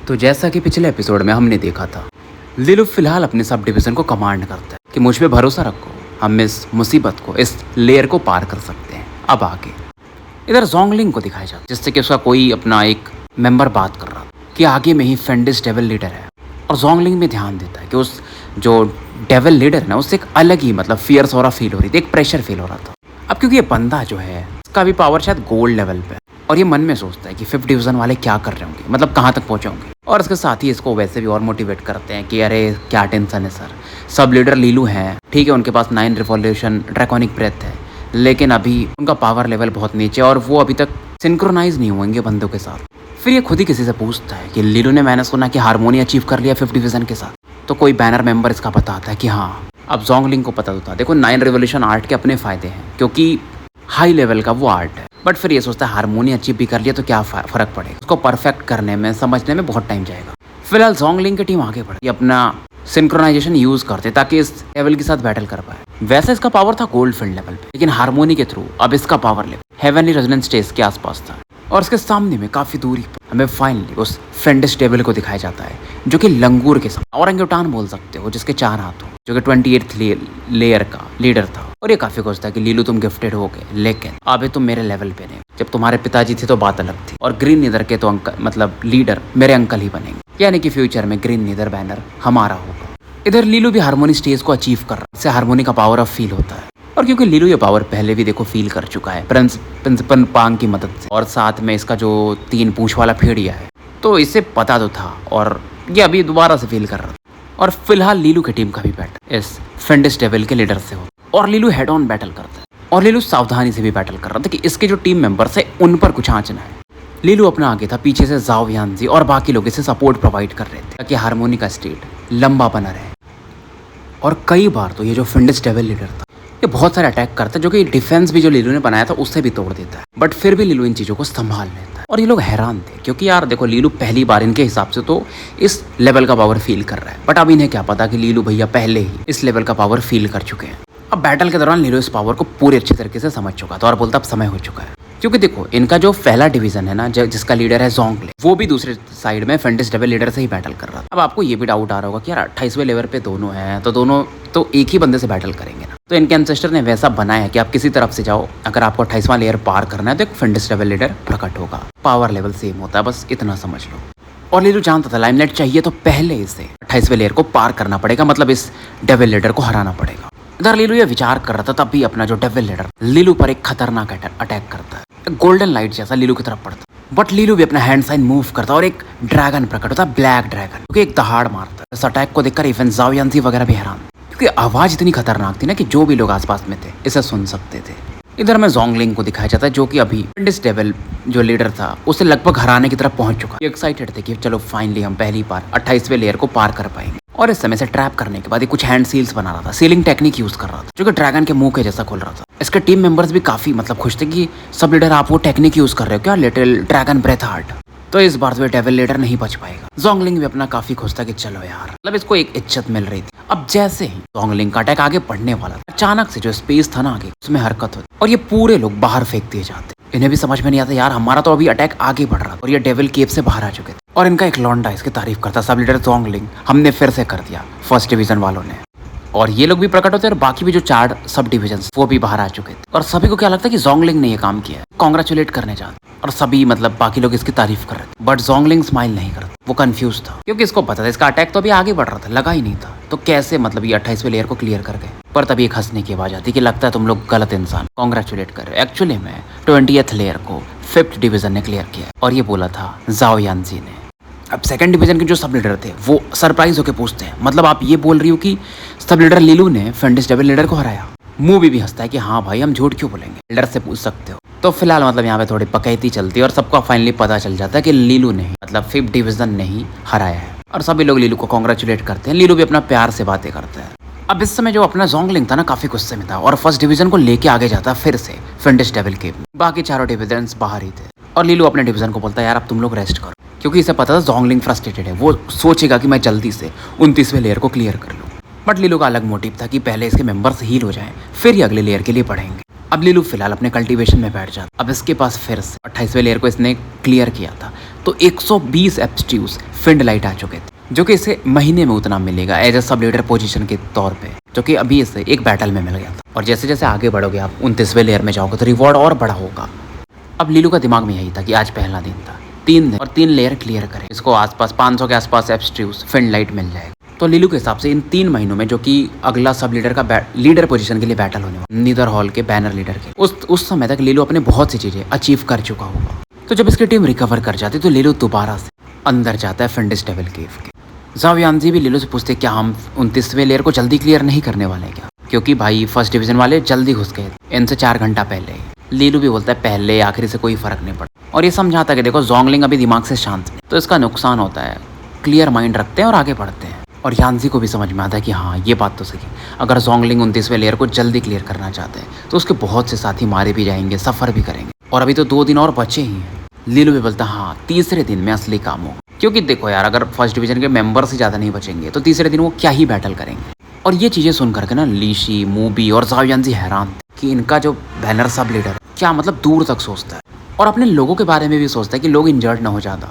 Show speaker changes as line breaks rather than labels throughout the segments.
तो जैसा कि पिछले एपिसोड में हमने देखा था, लिलू फिलहाल अपने सब डिवीजन को कमांड करता है कि मुझ पे भरोसा रखो, हम इस मुसीबत को, इस लेयर को पार कर सकते हैं। अब आगे इधर जोंगलिंग को दिखाया जाता है, जिससे कि उसका कोई अपना एक मेंबर बात कर रहा था कि आगे में ही फेंडिस डेविल लीडर है। और जोंगलिंग भी ध्यान देता है कि उस जो डेविल लीडर है ना, उससे एक अलग ही मतलब फियर्स हो रहा फील हो रही थी, एक प्रेशर फील हो रहा था। अब क्योंकि ये बंदा जो है इसका भी पावर शायद गोल्ड लेवल पे, और ये मन में सोचता है कि 5th डिवीजन वाले क्या कर रहे होंगे, मतलब कहाँ तक पहुँचे होंगे। और इसके साथ ही इसको वैसे भी और मोटिवेट करते हैं कि अरे क्या टेंशन है सर, सब लीडर लीलू हैं, ठीक है, उनके पास 9 रिवॉल्यूशन ड्रैकोनिक ब्रेथ है, लेकिन अभी उनका पावर लेवल बहुत नीचे और वो अभी तक सिंक्रोनाइज नहीं होंगे बंदों के साथ। फिर ये खुद ही किसी से पूछता है कि लीलू ने, मैंने सुना कि हारमोनी अचीव कर लिया 5th डिवीजन के साथ। तो कोई बैनर मेंबर इसका बताता है कि हाँ। अब जोंगलिंग को पता होता है, देखो 9 रिवॉल्यूशन आर्ट के अपने फ़ायदे हैं क्योंकि हाई लेवल का वो आर्ट है, बट फिर ये सोचता है हारमोनी अचीव भी कर लिया तो क्या फ़र्क पड़ेगा, उसको परफेक्ट करने में, समझने में बहुत टाइम जाएगा। फिलहाल जोंगलिंग की टीम आगे बढ़ी, अपना सिंक्रोनाइजेशन यूज़ करते ताकि इस लेवल के साथ बैटल कर पाए। वैसे इसका पावर था गोल्ड फील्ड लेवल पे, लेकिन हारमोनी के थ्रू अब इसका power level heavenly resonance stage के आसपास था। और इसके सामने में काफ़ी दूरी पर हमें फाइनली उस फेंडिस डेविल को दिखाया जाता है, जो कि लंगूर के साथ औरंगुटान बोल सकते हो, जिसके 4 हाथ हो, जो कि 28th लेयर का लीडर था। और ये काफ़ी खुश था कि लीलू तुम गिफ्टेड हो गए, लेकिन अभी तुम मेरे लेवल पे नहीं। जब तुम्हारे पिताजी थे तो बात अलग थी, और ग्रीन नीदर के तो अंकल, मतलब लीडर मेरे अंकल ही बनेंगे, यानी कि फ्यूचर में ग्रीन नीदर बैनर हमारा होगा। इधर लीलू भी हारमोनी स्टेज को अचीव कर रहा है, इससे हारमोनी का पावर अब फील होता है। और क्योंकि लीलू ये पावर पहले भी देखो फील कर चुका है प्रिंसिपल पांग की मदद से, और साथ में इसका जो 3 पूंछ वाला भेड़िया है, तो इसे पता तो था और ये अभी दोबारा से फील कर रहा था। और फिलहाल लीलू की टीम का भी बैटल इस फेंडिस डेविल के लीडर से हो, और लीलू हेड ऑन बैटल करता है। और लीलू सावधानी से भी बैटल कर रहा था कि इसके जो टीम मेंबर्स है उन पर कुछ आँच ना है। लीलू अपना आगे था, पीछे से जाओ यानजी और बाकी लोग इसे सपोर्ट प्रोवाइड कर रहे थे ताकि हारमोनी का स्टेट लंबा बना रहे। और कई बार तो ये जो फेंडिस डेविल लीडर था, ये बहुत सारे अटैक करता है, जो कि डिफेंस भी जो लीलू ने बनाया था उससे भी तोड़ देता है, बट फिर भी लीलू इन चीज़ों को संभाल लेता है। और ये लोग हैरान थे क्योंकि यार देखो, लीलू पहली बार इनके हिसाब से तो इस लेवल का पावर फील कर रहा है, बट अब इन्हें क्या पता कि लीलू भैया पहले ही इस लेवल का पावर फील कर चुके हैं। अब बैटल के दौरान लीलू इस पावर को पूरे अच्छे तरीके से समझ चुका था और बोलता अब समय हो चुका है, क्योंकि देखो इनका जो पहला डिवीजन है ना, जिसका लीडर है जोंगले, वो भी दूसरे साइड में फेंडिस डेविल लीडर से ही बैटल कर रहा था। अब आपको ये भी डाउट आ रहा होगा कि यार 28वें लेवल पे दोनों हैं, तो दोनों तो एक ही बंदे से बैटल करेंगे ना। तो इनके एंसेस्टर ने वैसा बनाया है कि आप किसी तरफ से जाओ, अगर आपको 28वां लेयर पार करना है तो एक फेंडिस डेविल लीडर प्रकट होगा, पावर लेवल सेम होता है, बस इतना समझ लो। और लीलू जानता था लाइमलाइट चाहिए तो पहले इसे 28वें लेयर को पार करना पड़ेगा, मतलब इस डेविल लीडर को हराना पड़ेगा। इधर लीलू ये विचार कर रहा था, तब भी अपना जो डेविल लीडर लीलू पर एक खतरनाक अटैक करता है, गोल्डन लाइट जैसा लीलू की तरफ पड़ता है। बट लीलू भी अपना हैंड साइन मूव करता है और एक ड्रैगन प्रकट होता है, ब्लैक ड्रैगन, क्योंकि एक दहाड़ मारता है। इस अटैक को देखकर इवन जाओ यानजी वगैरह भी हैरान, क्योंकि आवाज इतनी खतरनाक थी ना कि जो भी लोग आसपास में थे इसे सुन सकते थे। इधर में जोंगलिंग को दिखाया जाता है, जो कि अभी फेंडिस डेविल जो लीडर था उसे लगभग हराने की तरफ पहुंच चुका। एक्साइटेड थे कि चलो फाइनली हम पहली बार 28वें लेयर को पार कर पाएंगे। और इस समय से ट्रैप करने के बाद ये कुछ हैंड सील्स बना रहा था, सीलिंग टेक्निक यूज कर रहा था, जो कि ड्रैगन के मुंह के जैसा खोल रहा था। इसके टीम मेंबर्स भी काफी मतलब खुश थे कि सब लीडर आप वो टेक्निक यूज कर रहे हो क्या, लिटिल ड्रैगन ब्रेथ आर्ट। तो इस बार तो डेविल लीडर नहीं बच पाएगा। जोंगलिंग भी अपना काफी खुश था कि चलो यार, मतलब इसको एक इज्जत मिल रही थी। अब जैसे ही जोंगलिंग का अटैक आगे बढ़ने वाला था, अचानक से जो स्पेस था ना आगे, उसमें हरकत होती और ये पूरे लोग बाहर फेंक दिए जाते। इन्हें भी समझ में नहीं आता यार, हमारा तो अभी अटैक आगे बढ़ रहा था और ये डेविल केव से बाहर आ चुके थे। और इनका एक लौंडा इसकी तारीफ करता, सब लीडर जोंगलिंग हमने फिर से कर दिया 1st डिवीजन वालों ने। और ये लोग भी प्रकट होते हैं और बाकी भी जो 4 सब डिवीजन वो भी बाहर आ चुके थे। और सभी को क्या लगता है कि जोंगलिंग ने ये काम किया है, कांग्रेचुलेट करने जाते, और सभी मतलब बाकी लोग इसकी तारीफ कर रहे थे। बट जोंगलिंग स्माइल नहीं करता, वो कंफ्यूज था क्योंकि इसको पता था इसका अटैक तो अभी आगे बढ़ रहा था, लगा ही नहीं था, तो कैसे मतलब ये 28वें लेयर को क्लियर कर गए। पर तभी एक हंसने की आवाज आती कि लगता है तुम लोग गलत इंसान, कांग्रेचुलेट कर रहे हो, एक्चुअली में 20th लेयर को 5th डिवीजन ने क्लियर किया। और ये बोला था जाओ यानजी ने। अब 2nd डिवीजन के जो सब लीडर थे वो सरप्राइज होकर पूछते हैं, मतलब आप ये बोल रही हो कि सब लीडर लीलू ने फेंडिस डेविल लीडर को हराया। मूवी भी हंसता है कि हाँ भाई, हम झूठ क्यों बोलेंगे, लीडर से पूछ सकते हो। तो फिलहाल मतलब यहाँ पे थोड़ी पकैती चलती है और सबको फाइनली पता चल जाता है कि लीलू ने मतलब 5th डिवीजन ने ही हराया है। और सभी लोग लीलू को कांग्रेचुलेट करते हैं। लीलू भी अपना प्यार से बातें करता है। अब इस समय जो अपना जोंगलिंग था ना, काफी गुस्से में था और 1st डिवीजन को लेके आगे जाता फिर से फेंडिस डेविल केव में। बाकी 4 डिवीजन बाहर ही थे और लीलू अपने डिवीजन को बोलता है यार अब तुम लोग रेस्ट करो, क्योंकि इसे पता था जोंगलिंग फ्रस्ट्रेटेड है, वो सोचेगा कि मैं जल्दी से 29वें लेयर को क्लियर कर लूँ। बट लीलू का अलग मोटिव था कि पहले इसके मेंबर्स हील हो जाएं, फिर ही अगले लेयर के लिए पढ़ेंगे। अब लीलू फिलहाल अपने कल्टीवेशन में बैठ जाता। अब इसके पास फिर से 28वें लेयर को इसने क्लियर किया था, तो 120 एप्स्ट्यूज फिंड लाइट आ चुके थे, जो कि इसे महीने में उतना मिलेगा एज ए सब लीडर पोजीशन के तौर पे, जो कि अभी इसे एक बैटल में मिल गया था। और जैसे जैसे आगे बढ़ोगे आप 29वें लेयर में जाओगे तो रिवॉर्ड और बड़ा होगा। अब लीलू का दिमाग में यही था कि आज पहला दिन था, 3 दिन और 3 लेयर क्लियर करें, इसको आसपास 500 के आसपास एप्स्ट्यूज फिंड लाइट मिल जाएगा। तो लीलू के हिसाब से इन 3 महीनों में, जो कि अगला सब लीडर का लीडर पोजीशन के लिए बैटल होने वाला, नीदर हॉल के बैनर लीडर के, उस समय तक लीलू अपने बहुत सी चीजें अचीव कर चुका होगा। तो जब इसकी टीम रिकवर कर जाती तो लीलू दोबारा से अंदर जाता है फिंडिस डेविल केव के। ज़ाओ यांजी भी लीलू से पूछते क्या हम 29वें लेयर को जल्दी क्लियर नहीं करने वाले हैं क्या, क्योंकि भाई फर्स्ट डिवीजन वाले जल्दी घुस गए इनसे 4 घंटा पहले। लीलू भी बोलता है पहले आखिरी से कोई फर्क नहीं पड़ता, और ये समझाता है कि देखो जोंगलिंग अभी दिमाग से शांत नहीं, तो इसका नुकसान होता है, क्लियर माइंड रखते हैं और आगे बढ़ते हैं। और यांजी को भी समझ में आता है कि हाँ ये बात तो सही है, अगर जोंगलिंग 29वें लेयर को जल्दी क्लियर करना चाहते हैं तो उसके बहुत से साथी मारे भी जाएंगे, सफ़र भी करेंगे, और अभी तो 2 दिन और बचे ही हैं। लीलू भी बोलता हाँ तीसरे दिन में असली काम होगा, क्योंकि देखो यार अगर फर्स्ट डिवीजन के मेंबर्स ही ज़्यादा नहीं बचेंगे तो तीसरे दिन वो क्या ही बैटल करेंगे। और ये चीज़ें सुन करके ना लीशी, मूबी और ज़ाओ यांजी हैरान थे कि इनका जो बैनर सब लीडर क्या मतलब दूर तक सोचता है, और अपने लोगों के बारे में भी सोचता है कि लोग इंजर्ड ना हो ज़्यादा।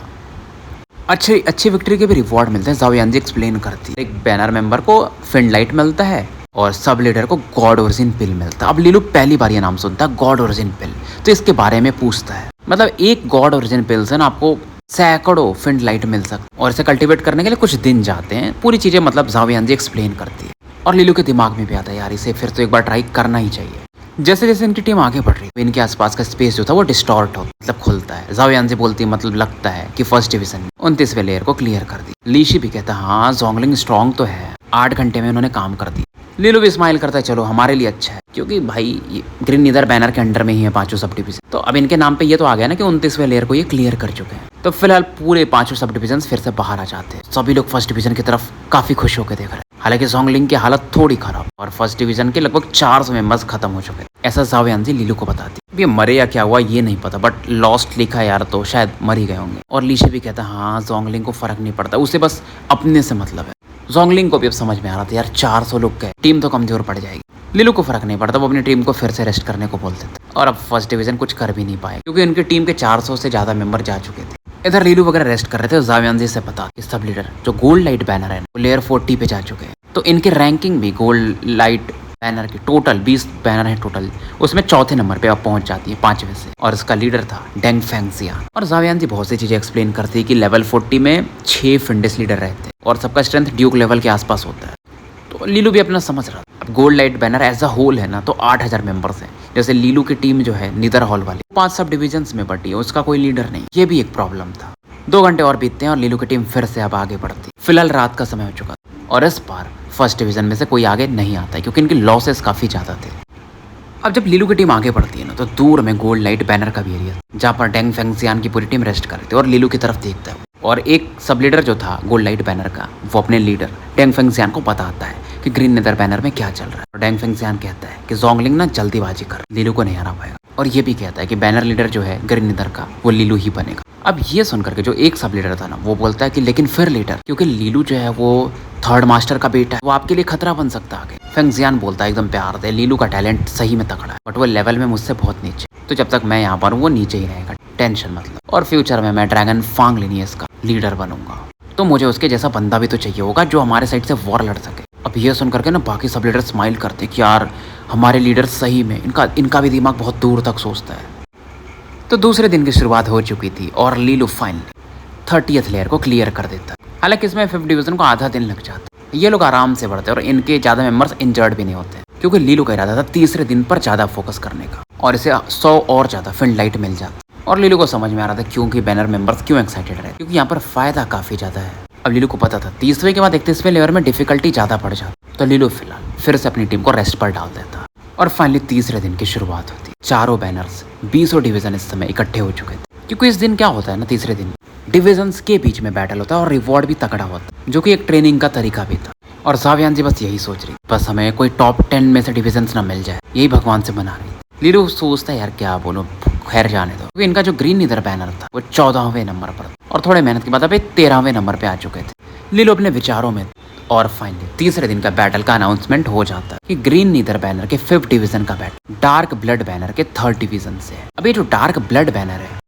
अच्छी विक्ट्री के भी रिवॉर्ड मिलते हैं, ज़ाओ यांजी एक्सप्लेन करती है। एक बैनर मेंबर को फिंड लाइट मिलता है और सब लीडर को गॉड ओरिजिन पिल मिलता है। अब लीलू पहली बार ये नाम सुनता है गॉड ओरिजिन पिल, तो इसके बारे में पूछता है। मतलब एक गॉड ओरिजिन पिल से ना आपको सैकड़ों फिंड लाइट मिल सकती, और इसे कल्टीवेट करने के लिए कुछ दिन जाते हैं। पूरी चीज़ें मतलब ज़ाओ यांजी एक्सप्लेन करती है, और लीलू के दिमाग में भी आता है यार इसे फिर तो एक बार ट्राई करना ही चाहिए। जैसे जैसे इनकी टीम आगे बढ़ रही है इनके आसपास का स्पेस जो था वो डिस्टॉर्ट होता, मतलब खुलता है। ज़ाओ यांजी बोलती है मतलब लगता है कि फर्स्ट डिवीजन में 29वें लेयर को क्लियर कर दी। लीशी भी कहता है हाँ जोंगलिंग स्ट्रॉन्ग तो है, 8 घंटे में उन्होंने काम कर दिया। लीलू भी स्माइल करता है चलो हमारे लिए अच्छा है, क्योंकि भाई ये ग्रीन नीदर बैनर के अंडर में ही है 5 सब डिवीजन, तो अब इनके नाम पे ये तो आ गया ना कि 29वें लेयर को ये क्लियर कर चुके हैं। तो फिलहाल पूरे 5 सब डिवीजन फिर से बाहर आ जाते हैं। सभी लोग फर्स्ट डिवीजन की तरफ काफी खुश होकर देख रहे हैं। हालांकि जोंगलिंग की हालत थोड़ी खराब और फर्स्ट डिवीजन के लगभग 400 मेंबर्स खत्म हो चुके हैं, ऐसा ज़ाओ यांजी लीलू को बताती। ये मरे या क्या हुआ ये नहीं पता, बट लॉस्ट लिखा यार तो शायद मर ही गए होंगे। और लीशी भी कहता हाँ जोंगलिंग को फर्क नहीं पड़ता, उसे बस अपने से मतलब है। जोंगलिंग को भी अब समझ में आ रहा था यार 400 लोग गए, टीम तो कमजोर पड़ जाएगी। लीलू को फर्क नहीं पड़ता, वो अपनी टीम को फिर से रेस्ट करने को बोलते थे। और अब फर्स्ट डिवीजन कुछ कर भी नहीं पाए क्योंकि उनकी टीम के 400 से ज्यादा मेंबर जा चुके थे। इधर लीलू वगैरह रेस्ट कर रहे थे। ज़ाओ यांजी से पता कि सब लीडर जो गोल्ड लाइट बैनर है वो लेयर 40 पे जा चुके हैं, तो इनके रैंकिंग भी गोल्ड लाइट बैनर की टोटल 20 बैनर है टोटल, उसमें चौथे नंबर पे अब पहुंच जाती है 5वें से, और इसका लीडर था डेंग फेंगजियान। और ज़ाओ यांजी बहुत सी चीजें एक्सप्लेन करती है कि लेवल 40 में 6 फिंडिस लीडर रहते हैं और सबका स्ट्रेंथ ड्यूक लेवल के आसपास होता है। तो लीलू भी अपना समझ रहा था। अब gold light banner as a whole है ना तो 8000 मेंबर्स हैं, जैसे लीलू की टीम जो है नीदर हॉल वाली 5 सब डिविजन में बटी है, उसका कोई लीडर नहीं, ये भी एक प्रॉब्लम था। 2 घंटे और बीतते हैं और लीलू की टीम फिर से अब आगे बढ़ती। फिलहाल रात का समय हो चुका और इस बार फर्स्ट डिवीजन में से कोई आगे नहीं आता है क्योंकि इनके लॉसेस काफी ज्यादा थे। अब जब लीलू की टीम आगे बढ़ती है ना तो दूर में गोल्ड लाइट बैनर का भी एरिया जहाँ पर डेंग फेंगजियान की पूरी टीम रेस्ट कर रही थी और लीलू की तरफ देखता है, और एक सब लीडर जो था गोल्ड लाइट बैनर का वो अपने लीडर डेंग फेंगजियान को बताता है कि ग्रीन नीदर बैनर में क्या चल रहा है। और डेंग फेंगजियान कहता है कि जोंगलिंग ना जल्दीबाजी कर लीलू को नहीं हरा पाएगा, और ये भी कहता है कि बैनर लीडर जो है ग्रीन नीदर का वो लीलू ही बनेगा। अब ये सुनकर के जो एक सब लीडर था ना वो बोलता है कि लेकिन फिर लीडर, क्योंकि लीलू जो है वो थर्ड मास्टर का बेटा है, वो आपके लिए खतरा बन सकता है आगे। फेंगजियान बोलता है एकदम प्यार दे, लीलू का टैलेंट सही में तगड़ा है बट वो लेवल में मुझसे बहुत नीचे, तो जब तक मैं यहाँ पर हूँ वो नीचे ही रहेगा, टेंशन मतलब। और फ्यूचर में मैं ड्रैगन फांग लिनियस का लीडर बनूंगा, तो मुझे उसके जैसा बंदा भी तो चाहिए होगा जो हमारे साइड से वॉर लड़ सके। अब ये सुन करके ना बाकी सब लीडर स्माइल करते कि यार हमारे लीडर सही में इनका भी दिमाग बहुत दूर तक सोचता है। तो दूसरे दिन की शुरुआत हो चुकी थी और लीलू फाइनली 30th लेयर को क्लियर कर देता है। हालांकि इसमें 5th डिवीजन को आधा दिन लग जाता है। ये लोग आराम से बढ़ते हैं और इनके ज़्यादा मेंबर्स इंजर्ड भी नहीं होते क्योंकि लीलू का इरादा था तीसरे दिन पर ज़्यादा फोकस करने का और इसे 100 और ज़्यादा फिंड लाइट मिल जाता। और लीलू को समझ में आ रहा था क्योंकि बैनर मेंबर्स क्यों एक्साइटेड रहे, क्योंकि यहाँ पर फायदा काफ़ी ज़्यादा है। अब लीलू को पता था 30वें के बाद 31वें लेयर में डिफिकल्टी ज़्यादा बढ़ जाती, तो लीलू फिलहाल फिर से अपनी टीम को रेस्ट पर डाल देता और फाइनली तीसरे दिन की शुरुआत होती। चारों बैनर्स 20 डिवीजन इस समय इकट्ठे हो चुके थे, क्योंकि इस दिन क्या होता है ना, तीसरे दिन डिविजन्स के बीच में बैटल होता है और रिवॉर्ड भी तगड़ा होता है, जो कि एक ट्रेनिंग का तरीका भी था। और ज़ाओ यांजी बस यही सोच रही, बस हमें कोई टॉप 10 में से डिविजन्स ना मिल जाए, यही भगवान से मना रही। लीलू सोचता है यार क्या बोलो, खैर जाने दो, क्योंकि इनका जो ग्रीन नीदर बैनर था वो 14वें नंबर पर और थोड़े मेहनत के बाद अब 13वें नंबर पे आ चुके थे। लीलू अपने विचारों में और फाइनली तीसरे दिन का बैटल का अनाउंसमेंट हो जाता है कि ग्रीन नीदर बैनर के 5th डिवीजन का बैटल डार्क ब्लड बैनर के 3rd डिवीजन से है। अब ये जो डार्क ब्लड बैनर है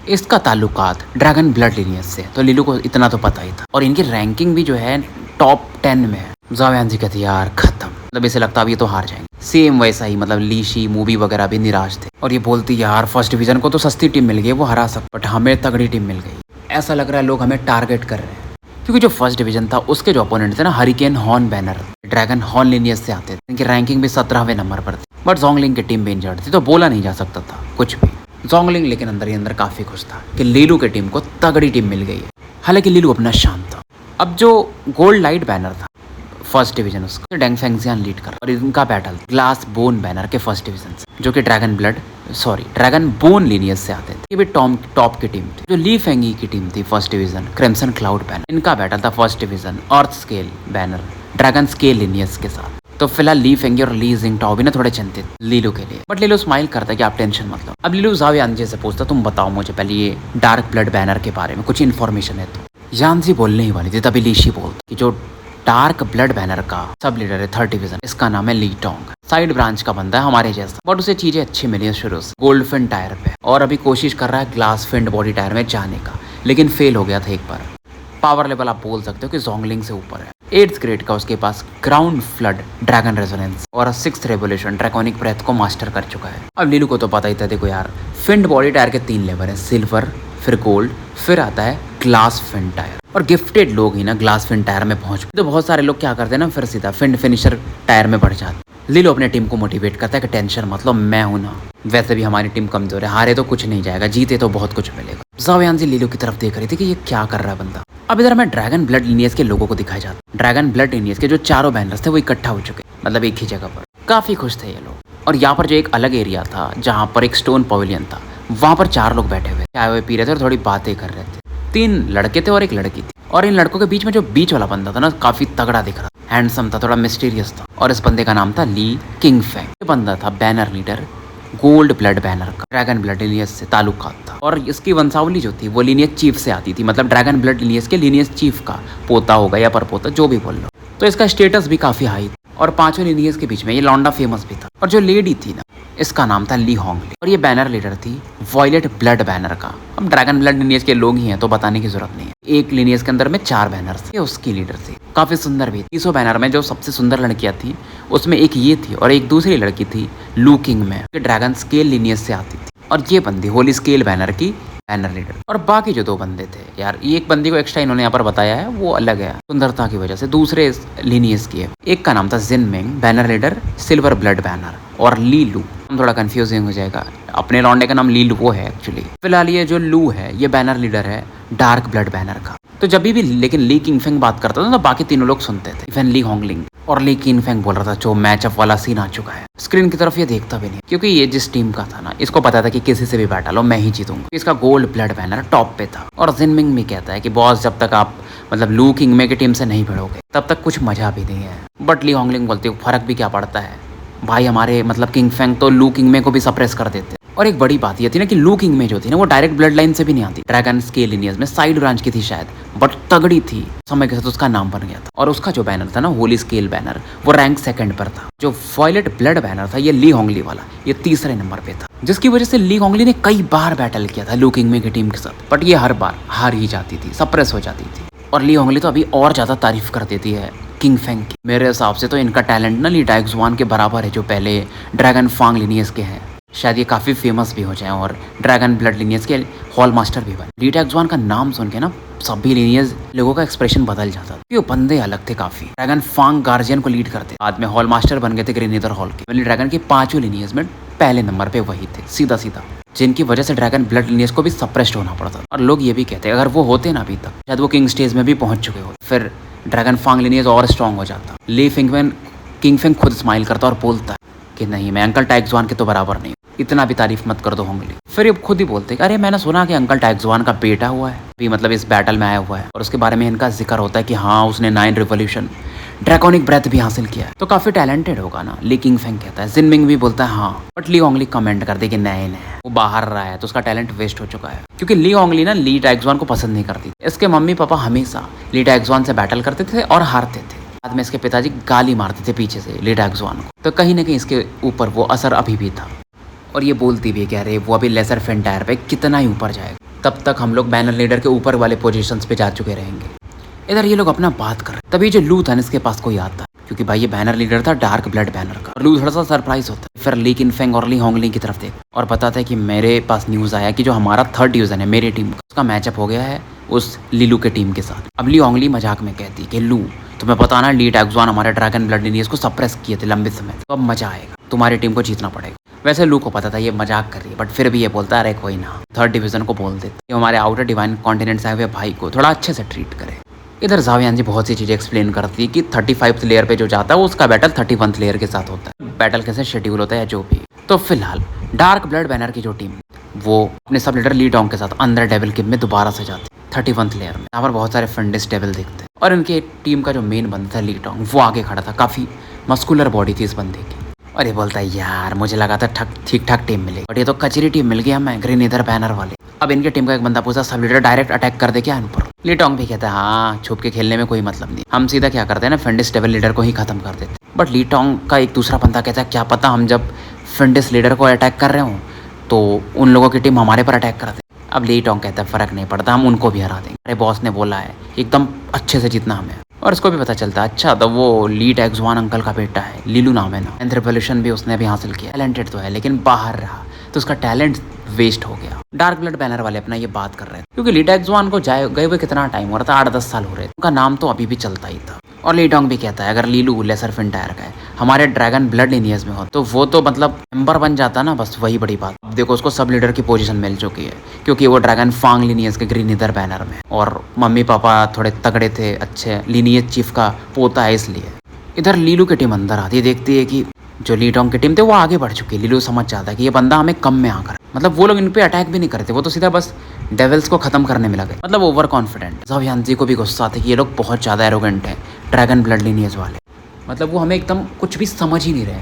इसका ताल्लुकात ड्रैगन ब्लड लिनियज से, तो लीलू को इतना तो पता ही था। और इनकी रैंकिंग भी जो है टॉप 10 में है। ज़ाओ यांजी कहती है यार खत्म, मतलब इसे लगता अब ये तो हार जाएंगे। सेम वैसा ही, मतलब लीशी मूवी वगैरह भी निराश थे। और ये बोलती यार फर्स्ट डिवीजन को तो सस्ती टीम मिल गई, वो हरा सकते, बट हमें तगड़ी टीम मिल गई। ऐसा लग रहा है लोग हमें टारगेट कर रहे हैं, क्योंकि जो फर्स्ट डिवीजन था उसके जो अपोनेंट थे ना, hurricane horn banner dragon horn lineage से आते थे। इनकी रैंकिंग भी 17वें नंबर पर थी। बट जोंगलिंग की टीम भी इंजर्ड थी, तो बोला नहीं जा सकता था कुछ भी। जोंगलिंग लेकिन अंदर ही अंदर काफी खुश था कि लीलू की टीम को तगड़ी टीम मिल गई है। हालांकि लीलू अपना शांत था। अब जो गोल्ड लाइट बैनर था फर्स्ट डिवीजन, उसका डेंग फेंगजियान लीड कर, और इनका बैटल ग्लास बोन बैनर के फर्स्ट डिवीजन से, जो कि ड्रैगन बोन लिनियज से आते थे। ये भी टॉप की टीम थी। जो ली फेंगी की टीम थी first division, crimson cloud banner, इनका बैटल था first division earth scale banner dragon scale lineage के साथ। तो फिलहाल ली फेंगी और ली जिंगटाओ भी ना थोड़े चिंतित लीलू के लिए, बट लीलू स्माइल करता है कि आप टेंशन मत लो। अब लीलू ज़ाओ यांजी से पूछता तुम बताओ मुझे पहले ये डार्क ब्लड बैनर के बारे में कुछ इन्फॉर्मेशन है तो। यांजी बोलने ही वाली थी तभी लीशी बोलती कि जो डार्क ब्लड बैनर का सब लीडर है थर्ड डिवीजन, इसका नाम है ली टोंग। साइड ब्रांच का बंदा है हमारे जैसा, बट उसे चीजें अच्छी मिली है शुरू से। गोल्ड फिन टायर पे, और अभी कोशिश कर रहा है ग्लास फिन बॉडी टायर में जाने का, लेकिन फेल हो गया था एक बार। पावर लेवल आप बोल सकते हो कि जोंगलिंग से ऊपर है। 8th ग्रेड का उसके पास ग्राउंड फ्लड ड्रैगन रेजोनेंस और 6th रेवोल्यूशन ड्रैकोनिक ब्रेथ को मास्टर कर चुका है। अब लीलू को तो पता ही था, देखो यार फिंड बॉडी टायर के 3 लेवल है, सिल्वर, फिर गोल्ड, फिर आता है ग्लास फिन टायर। और गिफ्टेड लोग ही ना ग्लास फिन टायर में पहुंच, तो बहुत सारे लोग क्या करते हैं ना, फिर सीधा फिंड फिनिशर टायर में बढ़ जाते। लीलू अपने टीम को मोटिवेट करता है कि टेंशन मत लो, मैं हूं ना। वैसे भी हमारी टीम कमजोर है, हारे तो कुछ नहीं जाएगा, जीते तो बहुत कुछ मिलेगा। ज़ाओ यांजी लीलू की तरफ देख रही थी कि ये क्या कर रहा है बंदा। अब इधर हमें ड्रैगन ब्लड लिनियज के लोगों को दिखाया जाता। ड्रैगन ब्लड लिनियज के जो चारों बैनर्स थे वो इकट्ठा हो चुके, मतलब एक ही जगह पर। काफी खुश थे ये लोग। और यहाँ पर जो एक अलग एरिया था जहाँ पर एक स्टोन पवेलियन था, वहाँ पर 4 लोग बैठे हुए चाय हुए पी रहे थे और थोड़ी बातें कर रहे थे। 3 लड़के थे और एक लड़की थी। और इन लड़कों के बीच में जो बीच वाला बंदा था ना, काफी तगड़ा दिख रहा, हैंडसम था, थोड़ा मिस्टीरियस था। और इस बंदे का नाम था ली किंग फेंग। ये बंदा था banner leader gold blood banner का, ड्रैगन ब्लड लिनियज से ताल्लुकात था। और इसकी वंशावली जो थी वो लिनियज चीफ से आती थी, मतलब ड्रैगन ब्लड लिनियज के लिनियज चीफ का पोता होगा या परपोता, जो भी बोल लो। तो इसका स्टेटस भी काफी हाई था। और 5 लिनियज के बीच में ये लौंडा फेमस भी था। और जो लेडी थी ना, इसका नाम था ली होंगली, और ये बैनर लीडर थी वॉयलेट ब्लड बैनर का। अब ड्रैगन ब्लड लिनियज के लोग ही हैं तो बताने की जरूरत नहीं है। एक लिनियज के अंदर में 4 बैनर्स थे, उसकी लीडर थी, काफी सुंदर भी। 300 बैनर में जो सबसे सुंदर लड़कियां थी उसमें एक ये थी और एक दूसरी लड़की थी लू किंग में, ड्रैगन स्केल लिनियज से आती थी। और ये बंदी होली स्केल बैनर की बैनर लीडर। और बाकी जो 2 बंदे थे यार, एक बंदी को एक्स्ट्रा इन्होंने यहाँ पर बताया है, वो अलग है सुंदरता की वजह से, दूसरे लिनियज की है। एक का नाम था Jinming banner leader silver blood banner, और ली लू, थोड़ा कंफ्यूजिंग हो जाएगा, अपने लौंडे का नाम ली लू है एक्चुअली। फिलहाल ये जो लू है ये बैनर लीडर है डार्क ब्लड बैनर का। तो जब भी लेकिन ली किंग फेंग बात करता था तो बाकी तीनों लोग सुनते थे, इवन ली होंगलिंग। और ली किंग फेंग बोल रहा था जो मैचअप वाला सीन आ चुका है, स्क्रीन की तरफ ये देखता भी नहीं, क्योंकि ये जिस टीम का था ना, इसको पता था कि किसी से भी बैटल हो मैं ही जीतूंगा। इसका गोल्ड ब्लड बैनर टॉप पे था। और जिनमिंग भी कहता है कि बॉस जब तक आप मतलब लू किंग में की टीम से नहीं भिड़ोगे तब तक कुछ मजा भी नहीं है। बट ली होंगलिंग बोलती है फर्क भी क्या पड़ता है भाई, हमारे मतलब किंग फेंग तो लू किंग में को भी सप्रेस कर देते। और एक बड़ी बात ये थी ना कि लू किंग में जो थी ना वो डायरेक्ट ब्लड लाइन से भी नहीं आती, ड्रैगन स्केल लिनियज में साइड ब्रांच की थी शायद, बट तगड़ी थी, समय के साथ उसका नाम बन गया था। और उसका जो बैनर था ना होली स्केल बैनर, वो रैंक 2nd पर था। जो वॉयलेट ब्लड बैनर था ये ली होंगली वाला, ये 3रे नंबर पे था, जिसकी वजह से ली होंगली ने कई बार बैटल किया था लू किंग में की टीम के साथ, बट ये हर बार हार ही जाती थी, सप्रेस हो जाती थी। और ली होंगली तो अभी और ज्यादा तारीफ कर देती है किंग फेंग की। मेरे हिसाब से तो इनका टैलेंट ना ली डाइक्सवान के बराबर है, जो पहले ड्रैगन फांग लिनियज के हैं। शायद ये काफी फेमस भी हो जाए और ड्रैगन ब्लड लिनियज के हॉल मास्टर भी बने। ली डाइक्सवान का नाम सुन के ना सभी लिनियज लोगों का एक्सप्रेशन बदल जाता था। ये बंदे अलग थे काफी। ड्रैगन फांग गार्जियन को लीड करते, बाद में हॉल मास्टर बन गए थे ग्रेनिदर हॉल के। ड्रैगन के 5 लिनियज में पहले नंबर पे वही थे सीधा सीधा, जिनकी वजह से ड्रैगन ब्लड लिनियज को भी सप्रेस्ड होना पड़ता। और लोग ये भी कहते हैं अगर वो होते ना अभी तक शायद वो किंग स्टेज में भी पहुंच चुके हो, फिर ड्रैगन फांग लिनियज और स्ट्रॉन्ग हो जाता। ली फिंगमैन किंग फेंग खुद स्माइल करता और बोलता है कि नहीं, मैं अंकल टाइक्सवान के तो बराबर नहीं, इतना भी तारीफ मत कर दो होंगली। फिर ये खुद ही बोलते कि अरे मैंने सुना कि अंकल टाइक्सवान का बेटा हुआ है, भी मतलब इस बैटल में आया हुआ है, और उसके बारे में इनका जिक्र होता है कि हाँ उसने 9 रिवोल्यूशन ड्रैकोनिक ब्रेथ भी हासिल किया है, तो काफी टैलेंटेड होगा ना, ली किंग फेंग कहता है। जिनमिंग भी बोलता है हाँ, बट ली होंगली कमेंट कर दे कि नहीं वो बाहर रहा है तो उसका टैलेंट वेस्ट हो चुका है, क्योंकि ली होंगली ना ली टाइक्सवान को पसंद नहीं करती। इसके मम्मी पापा हमेशा ली टाइक्सवान से बैटल करते थे और हारते थे, बाद में इसके पिताजी गाली मारते थे पीछे से ली टाइक्सवान को, तो कहीं ना कहीं इसके ऊपर वो असर अभी भी था। और ये बोलती भी है कि अरे वो अभी लेसर फेंटायर पे कितना ही ऊपर जाएगा। तब तक हम लोग बैनर लीडर के ऊपर वाले पोजीशंस पे जा चुके रहेंगे। इधर ये लोग अपना बात कर रहे हैं, तभी जो लू था इसके पास कोई आता है, क्योंकि भाई ये बैनर लीडर था डार्क ब्लड बैनर का। लू थोड़ा सा सरप्राइज होता है, फिर ली किनफेंग और ली होंगलिंग की तरफ देख और बताता है कि मेरे पास न्यूज़ आया कि जो हमारा थर्ड डिवीजन है मेरी टीम का, उसका मैचअप हो गया है उस लीलू के टीम के साथ। अब ली होंगली मजाक में कहती है कि लू तुम्हें पता ना ली टैक्सवान हमारे ड्रैगन ब्लड लिनियज को सप्रेस किए थे लंबे समय, तो अब मजा आएगा, तुम्हारी टीम को जीतना पड़ेगा। वैसे लू को पता था ये मजाक कर रही है, बट फिर भी ये बोलता है अरे कोई ना, थर्ड डिवीजन को बोल देते हमारे आउटर डिवाइन कॉन्टिनेंट से आए हुए भाई को थोड़ा अच्छे से ट्रीट करे। इधर झाओ यांजी बहुत सी चीज़ें एक्सप्लेन करती है कि 35th लेयर पे जो जाता है उसका बैटल 31st लेयर के साथ होता है, बैटल कैसे शेड्यूल होता है जो भी। तो फिलहाल डार्क ब्लड बैनर की जो टीम वो अपने सब लीडर ली डोंग के साथ अंदर डेविल किम में दोबारा से जाती है 31st लेयर में। यहाँ पर बहुत सारे फंडिस डेविल दिखते हैं और इनके टीम का जो मेन बंदा था ली डोंग वो आगे खड़ा था, काफ़ी मस्कुलर बॉडी थी इस बंदे की। और ये बोलता है यार मुझे लगा था ठीक ठाक टीम मिलेगी, बट ये तो कचरी टीम मिल गया हमें, ग्रीन इधर बैनर वाले। अब इनके टीम का एक बंदा पूछा सब लीडर डायरेक्ट अटैक कर दे क्या इन पर? ली टोंग भी कहता है हाँ, छुप के खेलने में कोई मतलब नहीं, हम सीधा क्या करते हैं ना फेंडिस डेविल लीडर को ही खत्म कर देते। बट ली टोंग का एक दूसरा बंदा कहता है क्या पता हम जब फेंडिस लीडर को अटैक कर रहे हो तो उन लोगों की टीम हमारे पर अटैक कर दे। अब ली टोंग कहता है फर्क नहीं पड़ता, हम उनको भी हरा देंगे, अरे बॉस ने बोला है एकदम अच्छे से जीतना हमें। और इसको भी पता चलता है अच्छा तो वो ली टैक्सवान अंकल का बेटा है, लीलू नाम है ना, एंथ्रोपोल्यूशन भी उसने अभी हासिल किया, टैलेंटेड तो है लेकिन बाहर रहा तो उसका टैलेंट वेस्ट हो गया। डार्क ब्लड बैनर वाले अपना ये बात कर रहे थे क्योंकि ली टैक्सवान को गए हुए कितना टाइम हो रहा था, 8-10 साल हो रहे थे, उनका नाम तो अभी भी चलता ही था। और ली टोंग भी कहता है अगर लीलू लेसर फिनटायर का है हमारे ड्रैगन ब्लड लिनियज में हो तो वो तो मतलब मेंबर बन जाता ना, बस वही बड़ी बात। अब देखो उसको सब लीडर की पोजीशन मिल चुकी है क्योंकि वो ड्रैगन फांग लिनियज के ग्रीन इधर बैनर में, और मम्मी पापा थोड़े तगड़े थे, अच्छे लिनियज चीफ का पोता है इसलिए। इधर लीलू की टीम अंदर आती है, देखती है कि जो ली टोंग की टीम थे वो आगे बढ़ चुकी है। लीलू समझ जाता है कि ये बंदा हमें कम में आकर, मतलब वो लोग इन पे अटैक भी नहीं करते, वो तो सीधा बस डेविल्स को खत्म करने में लगे, मतलब ओवर कॉन्फिडेंट। झाओ यांजी को भी गुस्सा आता है कि ये लोग बहुत ज़्यादा एरोगेंट हैं ड्रैगन ब्लड लिनियज वाले, मतलब वो हमें एकदम कुछ भी समझ ही नहीं रहे।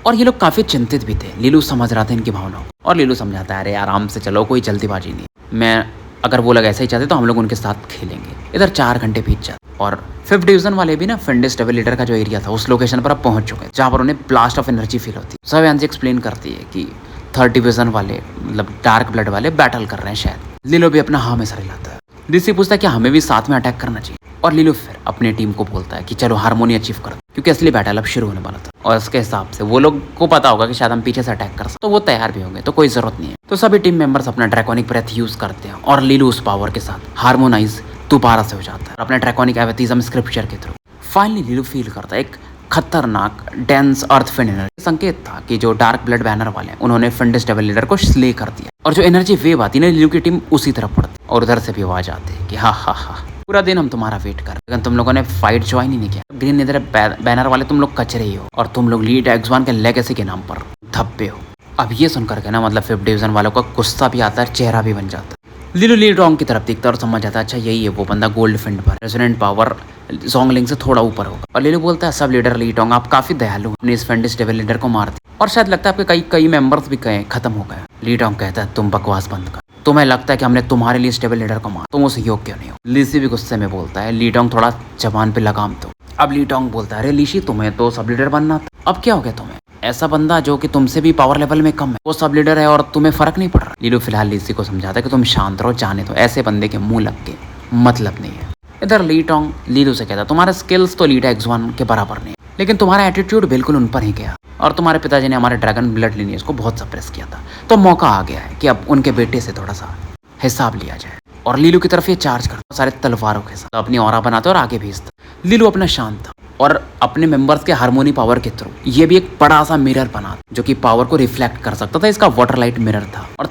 और ये लोग काफ़ी चिंतित भी थे, लीलू समझ रहा था इनकी भावनाओं और लीलू समझाता है अरे आराम से चलो, कोई जल्दीबाजी नहीं, मैं अगर वो लोग ऐसा ही चाहते तो हम लोग उनके साथ खेलेंगे। इधर 4 घंटे बीत जाते और 5th डिवीजन वाले भी ना फेंडिस डेविल लीडर का जो एरिया था उस लोकेशन पर अब पहुंच चुके हैं जहाँ पर उन्हें ब्लास्ट ऑफ एनर्जी फील होती है। झाओ यांजी एक्सप्लेन करती है कि 3rd डिवीजन वाले मतलब डार्क ब्लड वाले बैटल कर रहे हैं शायद। लीलो भी अपना हाँ में सर हिलाता है। डीसी पूछता है कि हमें भी साथ में अटैक करना चाहिए और लीलो फिर अपनी टीम को बोलता है कि चलो हारमोनी अचीव कर, क्योंकि असली बैटल अब शुरू होने वाला था और इसके हिसाब से वो लोग को पता होगा कि शायद हम पीछे से अटैक कर सकते, तो वो तैयार भी होंगे, तो कोई जरूरत नहीं है। तो सभी टीम मेंबर्स अपना ड्रैकोनिक ब्रेथ यूज करते हैं और लीलू उस पावर के साथ हार्मोनाइज दोबारा से हो जाता है अपने ड्रैकोनिक एवेथिज्म स्क्रिप्चर के थ्रू। फाइनली लीलू फील करता है एक खतरनाक डेंस अर्थ फिन एनर्जी, संकेत था कि जो डार्क ब्लड बैनर वाले हैं उन्होंने फेंडिस डेविल लीडर को स्ले कर दिया और जो एनर्जी वेव आती है ना लीलू की टीम उसी तरफ पड़ती और उधर से भी आवाज आती है कि हा पूरा दिन हम तुम्हारा वेट कर, लेकिन तुम लोगों ने फाइट ज्वाइन ही नहीं किया। ग्रीन इधर बैनर वाले तुम लोग कचरे ही हो और तुम लोग ली टैक्सवान के लेगेसी के नाम पर धब्बे हो। अब ये सुनकर के ना मतलब 5th डिवीजन वालों का गुस्सा भी आता है, चेहरा भी बन जाता है। लीलू ली टोंग की तरफ देखता है और समझ जाता है अच्छा यही है वो बंदा गोल्ड फिंड पर, रेजोनेंट पावर जोंगलिंग से थोड़ा ऊपर होगा। और लीलू बोलता है सब लीडर ली टोंग आप काफी दयालु, अपने इस फेंडिस डेविल लीडर को मार दिया और शायद लगता है आपके कई मेंबर्स भी खत्म हो गए। ली टोंग कहता है तुम बकवास बंद कर, तुम्हें लगता है कि हमने तुम्हारे लिए स्टेबल लीडर को मारा, तुम उसे योग्य नहीं हो। लीसी भी गुस्से में बोलता है ली टोंग थोड़ा जबान पे लगाम दो। अब ली टोंग बोलता है अरे लीशी तुम्हें तो सब लीडर बनना था, अब क्या हो गया तुम्हें, ऐसा बंदा जो कि तुमसे भी पावर लेवल में कम है वो सब लीडर है और तुम्हें फर्क नहीं पड़ रहा। लीलू फिलहाल लीसी को समझाता है कि तुम शांत रहो, जाने दो, ऐसे बंदे के मुंह लग के मतलब नहीं है। इधर ली टोंग लीलू से कहता तुम्हारे स्किल्स तो ली टैक्सवान के बराबर नहीं, लेकिन तुम्हारा एटीट्यूड बिल्कुल उन पर ही गया और तुम्हारे पिताजी ने हमारे ड्रैगन ब्लड लिनियज को बहुत सप्रेस किया था, तो मौका आ गया है कि अब उनके बेटे से थोड़ा सा हिसाब लिया जाए। और लीलू की तरफ ये चार्ज करता सारे तलवारों के साथ, अपनी ऑरा बनाते और आगे भेजता। लीलू अपना शांत था और अपने मेंबर्स के हार्मोनी पावर के थ्रू ये भी एक बड़ा सा मिरर बना जो कि पावर को रिफ्लेक्ट कर सकता था, इसका वाटर लाइट मिरर था और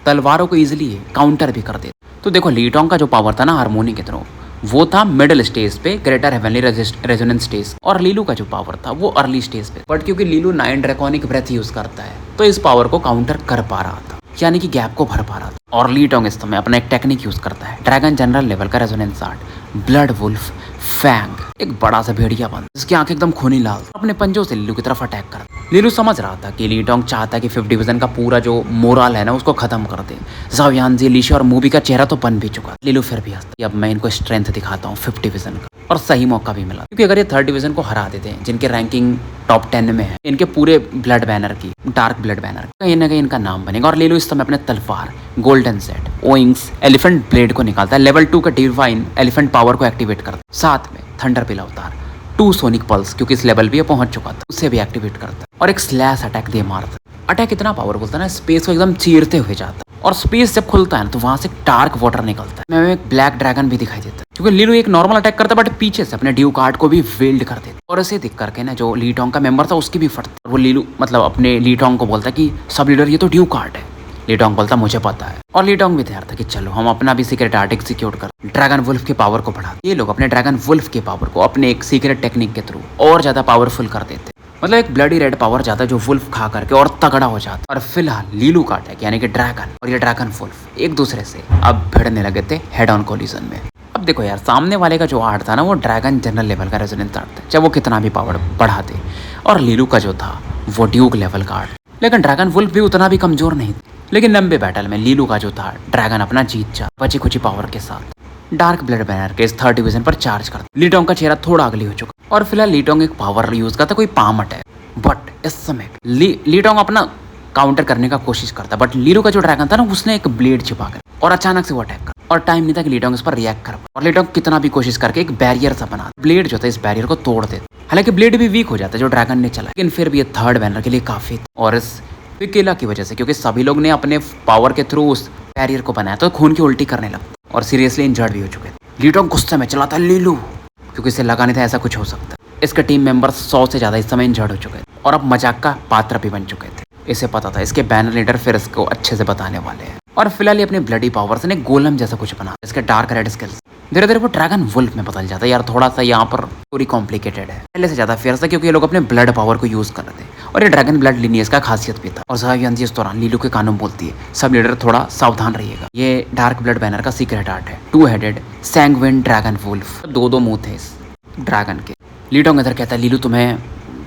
तलवारों को इजिली काउंटर भी कर देता। तो देखो ली टोंग का जो पावर था ना हार्मोनी के थ्रू वो था मिडिल स्टेज पे, ग्रेटर हेवनली रेजोनेंस स्टेज, और लीलू का जो पावर था वो अर्ली स्टेज पे। बट क्योंकि लीलू 9 ड्रैकोनिक ब्रेथ यूज करता है तो इस पावर को काउंटर कर पा रहा था, यानी कि गैप को भर पा रहा था। और ली टोंग इस समय अपना एक टेक्निक यूज करता है ड्रैगन जनरल लेवल का resonance art, blood wolf fang. एक बड़ा सा भेड़िया बन जिसकी आंखें एकदम खूनी लाल अपने पंजों से लीलू की तरफ अटैक कर। लीलू समझ रहा था कि ली टोंग चाहता है कि 5th डिवीजन का पूरा जो मोरल है ना उसको खत्म कर दे। झाओ यानजी, लीशा और मूवी का चेहरा तो बन भी चुका। लीलू फिर भी हंसता, अब मैं इनको स्ट्रेंथ दिखाता हूँ 5th डिवीजन का। और सही मौका भी मिला, क्योंकि अगर ये 3rd डिवीजन को हरा देते हैं जिनके रैंकिंग टॉप 10 में है, इनके पूरे ब्लड बैनर की, डार्क ब्लड बैनर, कहीं ना कहीं इनका नाम बनेगा। और लीलू इस समय अपने तलवार गोल्डन सेट ओइंग्स एलिफेंट ब्लेड को निकालता है, लेवल 2 का डिवाइन एलिफेंट पावर को एक्टिवेट करता है। साथ में थंडर पिला अवतार 2 सोनिक पल्स, क्योंकि इस लेवल भी ये पहुंच चुका था, उसे भी एक्टिवेट करता है और एक स्लैश अटैक दे मारता है। अटैक इतना पावरफुल था ना, स्पेस को एकदम चीरते हुए जाता है। और स्पेस जब खुलता है ना तो वहां से डार्क वाटर निकलता है। मैं एक ब्लैक ड्रैगन भी दिखाई देता है, क्योंकि लीलू एक नॉर्मल अटैक करता है बट पीछे से अपने ड्यू कार्ड को भी वेल्ड कर देता। और इसे देख करके ना जो ली टोंग का मेंबर था उसकी भी फटता। वो लीलू मतलब अपने ली टोंग को बोलता है कि सब लीडर ये तो ड्यू कार्ड है। ली टोंग बोलता मुझे पता है। और ली टोंग भी तैयार था कि चलो हम अपना भी सीक्रेट आर्ट एग्जीक्यूट कर ड्रैगन वुल्फ की पावर को बढ़ा। ये लोग अपने ड्रैगन वुल्फ की पावर को अपने एक सीक्रेट टेक्निक के थ्रू और ज्यादा पावरफुल कर देते। मतलब एक ब्लडी रेड पावर जाता है जो वुल्फ खा करके और तगड़ा हो जाता। और फिलहाल लीलू का अटैक यानी कि ड्रैगन और ये ड्रैगन वुल्फ एक दूसरे से अब भिड़ने लगे थे हेड ऑन कोलिजन में। अब देखो यार, सामने वाले का जो आर्ट था ना वो ड्रैगन जनरल लेवल का रेजोनेंस आर्ट था, चाहे वो कितना भी पावर बढ़ाते। और लीलू का जो था वो ड्यूक लेवल का आर्ट। लेकिन ड्रैगन वुल्फ भी उतना भी कमजोर नहीं था। लेकिन लंबे बैटल में लीलू का जो था ड्रैगन अपना जीत जा बची खुची पावर के साथ डार्क ब्लड बैनर के इस 3rd डिवीजन पर चार्ज करता। ली टोंग का चेहरा थोड़ा अगली हो चुका और फिलहाल ली टोंग एक पावर यूज करता, कोई पाम अटैक। बट इस समय ली टोंग अपना काउंटर करने का कोशिश करता, बट लीलू का जो ड्रैगन था ना उसने एक ब्लेड छिपा कर और अचानक से वो अटैक कर। और टाइम नहीं था कि ली टोंग इस पर रिएक्ट कर। और ली टोंग कितना भी कोशिश करके एक बैरियर सा बना, ब्लेड जो था इस बैरियर को तोड़ देता। हालांकि ब्लेड भी वीक हो जाता जो ड्रैगन ने चला, लेकिन फिर भी ये 3rd बैनर के लिए काफी था। और इस विकेला की वजह से, क्योंकि सभी लोग ने अपने पावर के थ्रू उस बैरियर को बनाया तो खून की उल्टी करने लगता और सीरियसली इंजर्ड भी हो चुके थे। ली टोंग गुस्से में चलाता लीलू, क्योंकि इसे लगा नहीं था ऐसा कुछ हो सकता। इसके टीम मेंबर्स 100 से ज्यादा इस समय इंजर्ड हो चुके थे और अब मजाक का पात्र भी बन चुके थे। इसे पता था इसके बैनर लीडर फिर इसको अच्छे से बताने वाले हैं। और फिलहाल ये अपने ब्लडी पावर से गोलम जैसा कुछ बना, इसके डार्क रेड स्किल्स धीरे धीरे वो ड्रैगन वुल्फ में बदल जाता है। यार थोड़ा सा यहाँ पर पूरी कॉम्प्लिकेटेड है, पहले से ज्यादा फेयर था, क्योंकि ये लोग अपने ब्लड पावर को यूज कर रहे थे। और ये ड्रैगन ब्लड लिनियस का खासियत भी था। और झाओ यानजी इस दौरान लीलू के कानों बोलती है, सब लीडर थोड़ा सावधान रहिएगा, ये डार्क ब्लड बैनर का सीक्रेट आर्ट है। 2 हेडेड सैंगविन ड्रैगन वुल्फ, 2 मुंह थे इस ड्रैगन के। ली टोंग इधर कहता है लीलू तुम्हें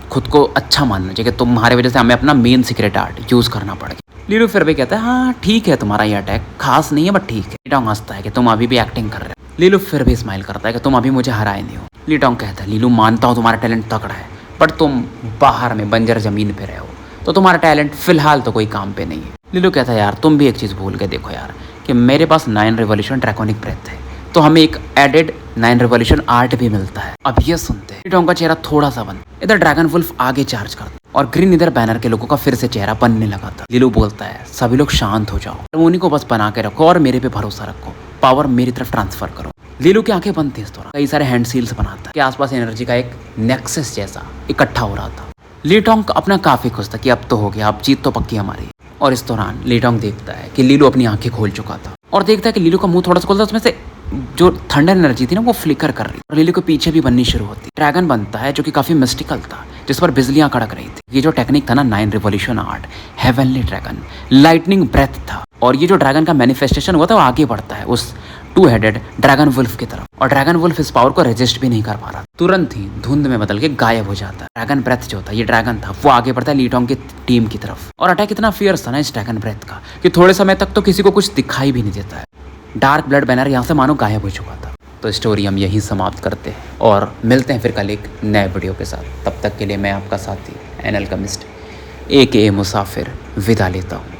खुद को अच्छा मानना चाहिए, तुम्हारे वजह से हमें अपना मेन सीक्रेट आर्ट यूज करना पड़ेगा। लीलू फिर भी कहता है हाँ ठीक है, तुम्हारा ये अटैक खास नहीं है बट ठीक है। ली टोंग हंसता है कि तुम अभी भी एक्टिंग कर रहे हो। लीलू फिर भी स्माइल करता है कि तुम अभी मुझे हराए नहीं हो। ली टोंग कहता है लीलू मानता हूँ तुम्हारा टैलेंट तगड़ा है, बट तुम बाहर में बंजर जमीन पे रहे हो तो तुम्हारा टैलेंट फिलहाल तो कोई काम पे नहीं है। लीलू कहता है यार तुम भी एक चीज़ भूल के देखो यार कि मेरे पास 9 रिवॉल्यूशन ड्रैकोनिक ब्रेथ है, तो हमें एक एडेड 9 रिवॉल्यूशन आर्ट भी मिलता है। अब ये सुनते ली टोंग का चेहरा थोड़ा सा बन, इधर ड्रैगन वुल्फ आगे चार्ज करता और ग्रीन इधर बैनर के लोगों का फिर से चेहरा बनने लगा था। लीलू बोलता है सभी लोग शांत हो जाओ, हारमोनी को बस बना के रखो और मेरे पे भरोसा रखो, पावर मेरी तरफ ट्रांसफर करो। लीलू की आंखें बंद थी इस दौरान, कई सारे हैंड सील्स बनाता के आसपास एनर्जी का एक नेक्सस जैसा इकट्ठा हो रहा था। ली टोंग अपना काफी खुश था कि अब तो हो गया, अब जीत तो पक्की हमारी। और इस दौरान ली टोंग देखता है कि लीलू अपनी आंखें खोल चुका था और देखता है कि लीलू का मुंह थोड़ा सा खोलता, उसमें से जो थंडर एनर्जी थी ना वो फ्लिकर कर रही और लीलू के पीछे भी बननी शुरू होती। ड्रैगन बनता है जो कि काफी मिस्टिकल था, जिस पर बिजलियां कड़क रही थी। ये जो टेक्निक था ना 9 revolution art, heavenly dragon lightning breath था। और ये जो ड्रैगन का मैनिफेस्टेशन हुआ था वो आगे बढ़ता है उस 2 हेडेड ड्रैगन वुल्फ की तरफ। और ड्रैगन वुल्फ इस पावर को रेजिस्ट भी नहीं कर पा रहा, तुरंत ही धुंध में बदल के गायब हो जाता है। ड्रैगन ब्रेथ जो था, ये ड्रैगन था, वो आगे बढ़ता है ली टोंग की टीम की तरफ। और अटैक इतना फियर्स था ना इस ड्रैगन ब्रेथ का कि थोड़े समय तक तो किसी को कुछ दिखाई भी नहीं देता है। डार्क ब्लड बैनर यहाँ से मानो गायब हो चुका था। तो स्टोरी हम यहीं समाप्त करते हैं और मिलते हैं फिर कल एक नए वीडियो के साथ। तब तक के लिए मैं आपका साथी एनएल कमिस्ट AKA मुसाफिर विदा लेता हूँ।